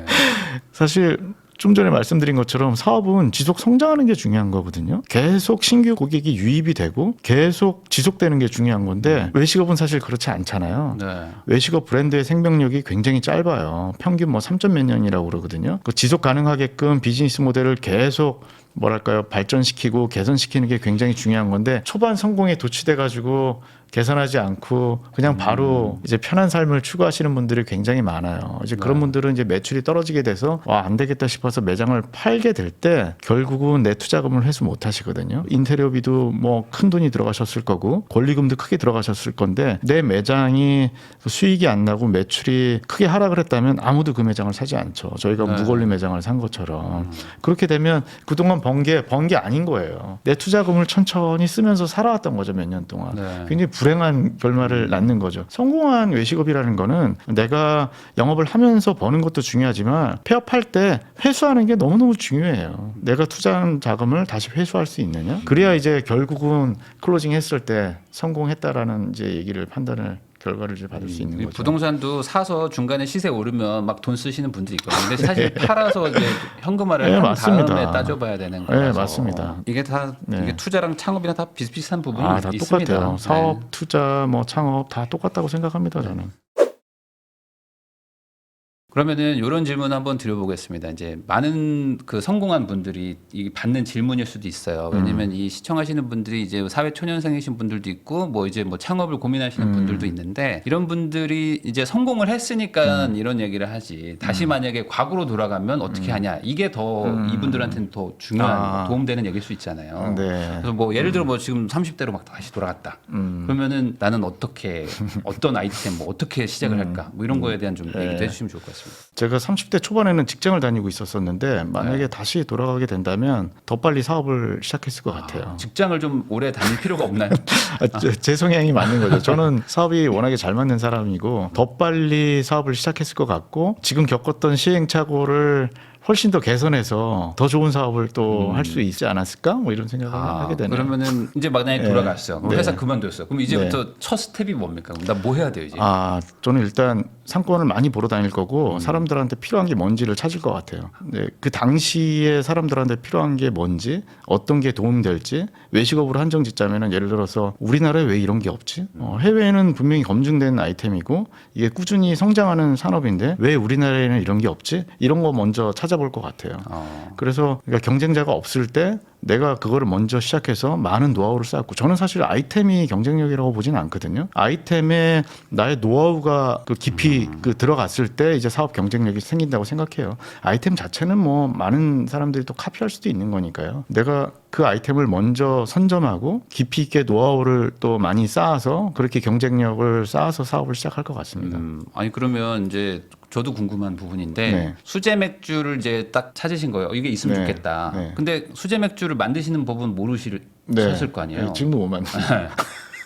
사실 좀 전에 말씀드린 것처럼 사업은 지속 성장하는 게 중요한 거거든요. 계속 신규 고객이 유입이 되고 계속 지속되는 게 중요한 건데 외식업은 사실 그렇지 않잖아요. 네. 외식업 브랜드의 생명력이 굉장히 짧아요. 평균 뭐 3점 몇 년이라고 그러거든요. 그 지속 가능하게끔 비즈니스 모델을 계속 뭐랄까요 발전시키고 개선시키는 게 굉장히 중요한 건데 초반 성공에 도취돼 가지고 개선하지 않고 그냥 바로 이제 편한 삶을 추구하시는 분들이 굉장히 많아요. 이제 그런 분들은 이제 매출이 떨어지게 돼서 와, 안 되겠다 싶어서 매장을 팔게 될 때 결국은 내 투자금을 회수 못 하시거든요. 인테리어비도 뭐 큰 돈이 들어가셨을 거고 권리금도 크게 들어가셨을 건데 내 매장이 수익이 안 나고 매출이 크게 하락을 했다면 아무도 그 매장을 사지 않죠. 저희가 네. 무권리 매장을 산 것처럼. 그렇게 되면 그동안 번 게 아닌 거예요. 내 투자금을 천천히 쓰면서 살아왔던 거죠, 몇 년 동안. 네. 굉장히 불행한 결말을 낳는 거죠. 성공한 외식업이라는 거는 내가 영업을 하면서 버는 것도 중요하지만 폐업할 때 회수하는 게 너무너무 중요해요. 내가 투자한 자금을 다시 회수할 수 있느냐? 그래야 이제 결국은 클로징 했을 때 성공했다라는 이제 얘기를 판단을 결과를 이제 받을 수 있는 거죠. 부동산도 사서 중간에 시세 오르면 막 돈 쓰시는 분들이 있거든요. 근데 사실 팔아서 이제 현금화를 네, 한 맞습니다. 다음에 따져봐야 되는 거라서. 네, 맞습니다. 이게 다 네. 이게 투자랑 창업이랑 다 비슷비슷한 부분이 다 있습니다. 똑같아요. 사업, 네. 투자, 뭐 창업 다 똑같다고 생각합니다, 저는. 그러면은 이런 질문 한번 드려보겠습니다. 이제 많은 그 성공한 분들이 이 받는 질문일 수도 있어요. 왜냐면 이 시청하시는 분들이 이제 사회 초년생이신 분들도 있고 뭐 이제 뭐 창업을 고민하시는 분들도 있는데 이런 분들이 이제 성공을 했으니까 이런 얘기를 하지. 다시 만약에 과거로 돌아가면 어떻게 하냐. 이게 더 이분들한테는 더 중요한 도움되는 얘기일 수 있잖아요. 네. 그래서 뭐 예를 들어 뭐 지금 30대로 막 다시 돌아갔다. 그러면은 나는 어떻게 어떤 아이템 뭐 어떻게 시작을 할까? 뭐 이런 거에 대한 좀 얘기도 해주시면 좋을 것 같습니다. 제가 30대 초반에는 직장을 다니고 있었었는데 만약에 다시 돌아가게 된다면 더 빨리 사업을 시작했을 것 같아요. 직장을 좀 오래 다닐 필요가 없나요? 제 성향이 맞는 거죠. 저는 사업이 워낙에 잘 맞는 사람이고 더 빨리 사업을 시작했을 것 같고 지금 겪었던 시행착오를 훨씬 더 개선해서 더 좋은 사업을 또 할 수 있지 않았을까? 뭐 이런 생각을 하게 되네요. 그러면은 이제 만약에 돌아갔어. 그럼 네. 회사 그만뒀어. 그럼 이제부터 첫 스텝이 뭡니까? 나 뭐 해야 돼요 이제? 저는 일단 상권을 많이 보러 다닐 거고 사람들한테 필요한 게 뭔지를 찾을 것 같아요. 네, 그 당시에 사람들한테 필요한 게 뭔지, 어떤 게 도움될지 외식업으로 한정 짓자면은 예를 들어서 우리나라에 왜 이런 게 없지? 해외에는 분명히 검증된 아이템이고 이게 꾸준히 성장하는 산업인데 왜 우리나라에는 이런 게 없지? 이런 거 먼저 찾아볼 것 같아요. 그래서 그러니까 경쟁자가 없을 때 내가 그거를 먼저 시작해서 많은 노하우를 쌓았고 저는 사실 아이템이 경쟁력이라고 보지는 않거든요. 아이템에 나의 노하우가 그 깊이 그 들어갔을 때 이제 사업 경쟁력이 생긴다고 생각해요. 아이템 자체는 뭐 많은 사람들이 또 카피할 수도 있는 거니까요. 내가 그 아이템을 먼저 선점하고 깊이 있게 노하우를 또 많이 쌓아서 그렇게 경쟁력을 쌓아서 사업을 시작할 것 같습니다. 아니 그러면 이제 저도 궁금한 부분인데 네. 수제 맥주를 이제 딱 찾으신 거예요. 이게 있으면 네. 좋겠다. 네. 근데 수제 맥주를 만드시는 법은 모르셨을 거 아니에요. 네, 지금도 못 만드요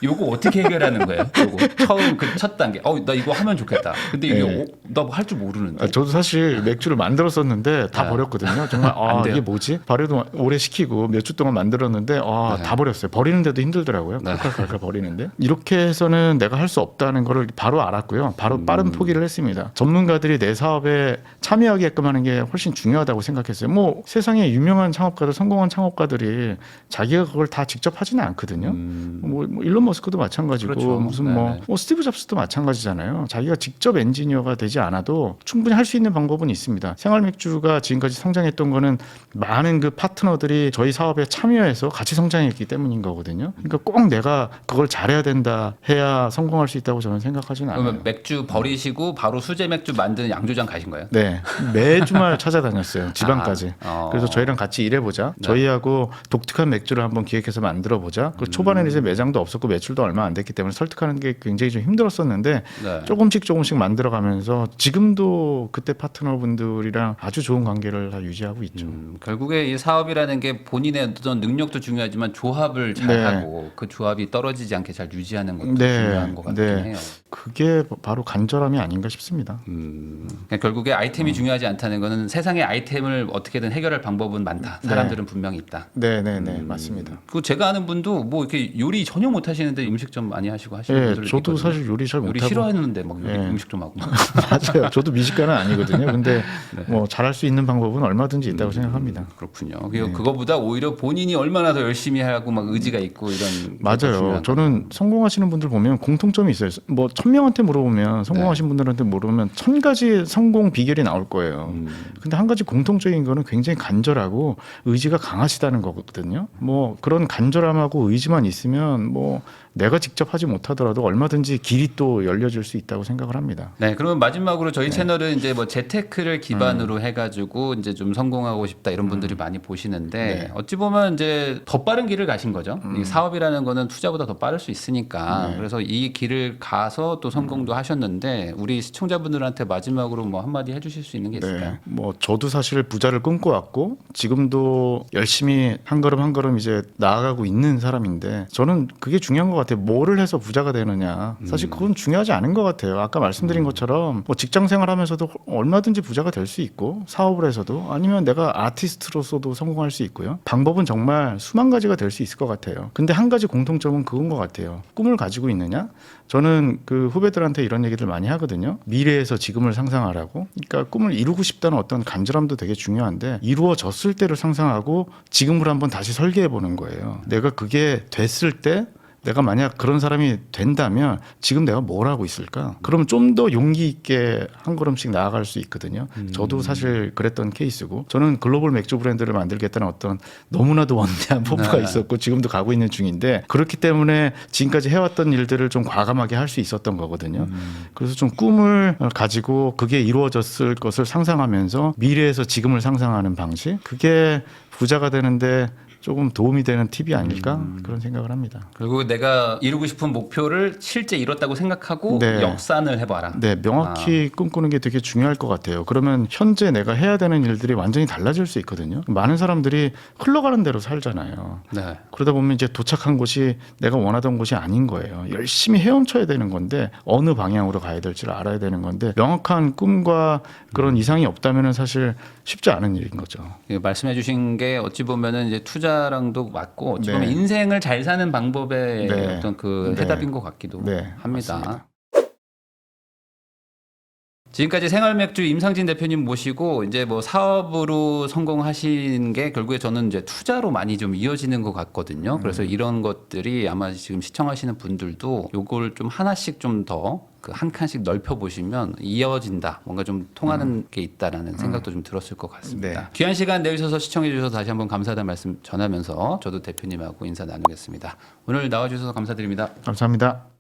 요거 어떻게 해결하는 거예요? 요거 처음 그 첫 단계. 나 이거 하면 좋겠다. 근데 이게 나 할 줄 모르는데. 저도 사실 맥주를 만들었었는데 다 네. 버렸거든요. 정말 안 돼요? 이게 뭐지? 발효도 오래 시키고 몇 주 동안 만들었는데 다 버렸어요. 버리는데도 힘들더라고요. 칼칼칼칼 버리는데. 이렇게 해서는 내가 할 수 없다는 거를 바로 알았고요. 바로 빠른 포기를 했습니다. 전문가들이 내 사업에 참여하게끔 하는 게 훨씬 중요하다고 생각했어요. 뭐 세상에 유명한 창업가들, 성공한 창업가들이 자기가 그걸 다 직접 하지는 않거든요. 뭐 일론 머스크도 마찬가지고 그렇죠. 무슨 네네. 뭐 스티브 잡스도 마찬가지잖아요. 자기가 직접 엔지니어가 되지 않아도 충분히 할 수 있는 방법은 있습니다. 생활 맥주가 지금까지 성장했던 거는 많은 그 파트너들이 저희 사업에 참여해서 같이 성장했기 때문인 거거든요. 그러니까 꼭 내가 그걸 잘해야 된다 해야 성공할 수 있다고 저는 생각하지는 않아요. 그러면 맥주 버리시고 바로 수제 맥주 만드는 양조장 가신 거예요? 네, 매주말 찾아다녔어요. 지방까지. 아, 그래서 저희랑 같이 일해보자. 네. 저희하고 독특한 맥주를 한번 기획해서 만들어보자. 그 초반에는 이제 매장도 없었고 매출도 얼마 안 됐기 때문에 설득하는 게 굉장히 좀 힘들었었는데 네. 조금씩 만들어가면서 지금도 그때 파트너분들이랑 아주 좋은 관계를 다 유지하고 있죠. 결국에 이 사업이라는 게 본인의 어떤 능력도 중요하지만 조합을 잘 네. 하고 그 조합이 떨어지지 않게 잘 유지하는 것도 네. 중요한 것 같긴 네. 해요. 그게 바로 간절함이 아닌가 싶습니다. 그러니까 결국에 아이템이 중요하지 않다는 거는 세상의 아이템을 어떻게든 해결할 방법은 많다. 사람들은 분명히 있다. 네네네 맞습니다. 그 제가 아는 분도 뭐 이렇게 요리 전혀 못 하시는데 음식점 많이 하시고 하시는 예, 분들 저도 있거든요. 사실 요리 잘 요리 못하고 싫어하는데 막 요리 예. 음식점 하고 맞아요. 저도 미식가는 아니거든요. 근데 뭐 잘할 수 있는 방법은 얼마든지 있다고 생각합니다. 그렇군요. 그거보다 오히려 본인이 얼마나 더 열심히 하고 막 의지가 있고 이런 게 더 맞아요. 중요한 저는 성공하시는 분들 보면 공통점이 있어요. 뭐 1000명한테 물어보면 성공하신 분들한테 물어보면 1000가지 성공 비결이 나올 거예요. 근데 한 가지 공통적인 거는 굉장히 간절하고 의지가 강하시다는 거거든요. 뭐 그런 간절함하고 의지만 있으면 뭐 내가 직접 하지 못하더라도 얼마든지 길이 또 열려질 수 있다고 생각을 합니다. 네, 그러면 마지막으로 저희 채널은 이제 뭐 재테크를 기반으로 해가지고 이제 좀 성공하고 싶다 이런 분들이 많이 보시는데 네. 어찌 보면 이제 더 빠른 길을 가신 거죠. 이 사업이라는 거는 투자보다 더 빠를 수 있으니까 그래서 이 길을 가서 또 성공도 하셨는데 우리 시청자분들한테 마지막으로 뭐 한마디 해주실 수 있는 게 있을까요? 네, 뭐 저도 사실 부자를 꿈꿔왔고 지금도 열심히 한 걸음 한 걸음 이제 나아가고 있는 사람인데 저는 그게 중요한 것 같아요. 뭐를 해서 부자가 되느냐 사실 그건 중요하지 않은 것 같아요. 아까 말씀드린 것처럼 뭐 직장 생활하면서도 얼마든지 부자가 될 수 있고 사업을 해서도 아니면 내가 아티스트로서도 성공할 수 있고요. 방법은 정말 수만 가지가 될 수 있을 것 같아요. 근데 한 가지 공통점은 그건 것 같아요. 꿈을 가지고 있느냐? 저는 그 후배들한테 이런 얘기들 많이 하거든요. 미래에서 지금을 상상하라고. 그러니까 꿈을 이루고 싶다는 어떤 간절함도 되게 중요한데 이루어졌을 때를 상상하고 지금을 한번 다시 설계해 보는 거예요. 내가 그게 됐을 때 내가 만약 그런 사람이 된다면 지금 내가 뭘 하고 있을까? 그러면 좀 더 용기 있게 한 걸음씩 나아갈 수 있거든요. 저도 사실 그랬던 케이스고 저는 글로벌 맥주 브랜드를 만들겠다는 어떤 너무나도 원대한 포부가 있었고 지금도 가고 있는 중인데 그렇기 때문에 지금까지 해왔던 일들을 좀 과감하게 할 수 있었던 거거든요. 그래서 좀 꿈을 가지고 그게 이루어졌을 것을 상상하면서 미래에서 지금을 상상하는 방식 그게 부자가 되는데 조금 도움이 되는 팁이 아닐까 그런 생각을 합니다. 그리고 내가 이루고 싶은 목표를 실제 이뤘다고 생각하고 네. 역산을 해봐라. 네, 명확히 꿈꾸는 게 되게 중요할 것 같아요. 그러면 현재 내가 해야 되는 일들이 완전히 달라질 수 있거든요. 많은 사람들이 흘러가는 대로 살잖아요. 네. 그러다 보면 이제 도착한 곳이 내가 원하던 곳이 아닌 거예요. 열심히 헤엄쳐야 되는 건데 어느 방향으로 가야 될지를 알아야 되는 건데 명확한 꿈과 그런 이상이 없다면 사실 쉽지 않은 일인 거죠. 말씀해주신 게 어찌 보면은 이제 투자랑도 맞고 어찌 네. 보면 인생을 잘 사는 방법의 네. 어떤 그 네. 해답인 것 같기도 네, 합니다. 맞습니다. 지금까지 생활맥주 임상진 대표님 모시고 이제 뭐 사업으로 성공하신 게 결국에 저는 이제 투자로 많이 좀 이어지는 것 같거든요. 그래서 이런 것들이 아마 지금 시청하시는 분들도 요걸 좀 하나씩 좀 더 그 한 칸씩 넓혀 보시면 이어진다. 뭔가 좀 통하는 게 있다라는 생각도 좀 들었을 것 같습니다. 네. 귀한 시간 내주셔서 시청해 주셔서 다시 한번 감사하다는 말씀 전하면서 저도 대표님하고 인사 나누겠습니다. 오늘 나와 주셔서 감사드립니다. 감사합니다.